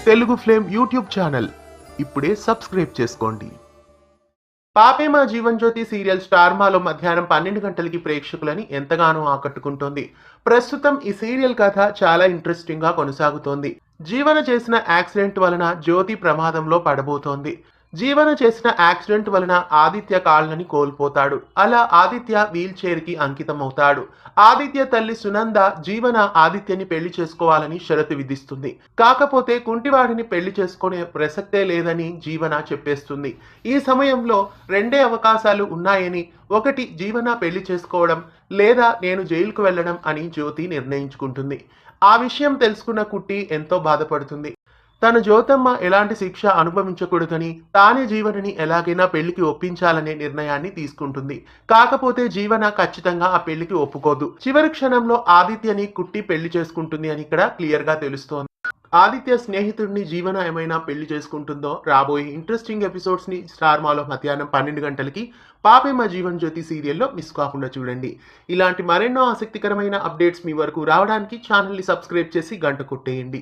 Telugu flame YouTube channel ఇప్పుడే subscribe చేసుకోండి. పాపే మా జీవన్ జ్యోతి సీరియల్ స్టార్ మాలో మధ్యాహ్నం 12 గంటలకి ప్రేక్షకులని ఎంతగానో ఆకట్టుకుంటోంది. ప్రస్తుతం ఈ సీరియల్ కథ చాలా ఇంట్రెస్టింగ్ గా కొనసాగుతోంది. జీవన చేసిన యాక్సిడెంట్ వలన జ్యోతి ప్రమాదంలో పడబోతోంది. జీవన చేసిన యాక్సిడెంట్ వలన ఆదిత్య కాళ్ళని కోల్పోతాడు. అలా ఆదిత్య వీల్ చైర్ కి అంకితం అవుతాడు. ఆదిత్య తల్లి సునంద జీవన ఆదిత్యని పెళ్లి చేసుకోవాలని షరతు విధిస్తుంది. కాకపోతే కుంటివాడిని పెళ్లి చేసుకునే ప్రసక్తే లేదని జీవన చెప్పేస్తుంది. ఈ సమయంలో రెండే అవకాశాలు ఉన్నాయని, ఒకటి జీవన పెళ్లి చేసుకోవడం, లేదా నేను జైలుకు వెళ్ళడం అని జ్యోతి నిర్ణయించుకుంటుంది. ఆ విషయం తెలుసుకున్న కుట్టి ఎంతో బాధపడుతుంది. తన జ్యోతమ్మ ఎలాంటి శిక్ష అనుభవించకూడదని, తానే జీవనని ఎలాగైనా పెళ్లికి ఒప్పించాలనే నిర్ణయాన్ని తీసుకుంటుంది. కాకపోతే జీవన ఖచ్చితంగా ఆ పెళ్లికి ఒప్పుకోదు. చివరి క్షణంలో ఆదిత్యని కుట్టి పెళ్లి చేసుకుంటుంది అని ఇక్కడ క్లియర్ గా తెలుస్తోంది. ఆదిత్య స్నేహితుడిని జీవన ఏమైనా పెళ్లి చేసుకుంటుందో? రాబోయే ఇంట్రెస్టింగ్ ఎపిసోడ్స్ ని స్టార్ మాలో మధ్యాహ్నం 12 గంటలకి పాపే మా జీవన్ జ్యోతి సీరియల్లో మిస్ కాకుండా చూడండి. ఇలాంటి మరెన్నో ఆసక్తికరమైన అప్డేట్స్ మీ వరకు రావడానికి ఛానల్ని సబ్స్క్రైబ్ చేసి గంట కొట్టేయండి.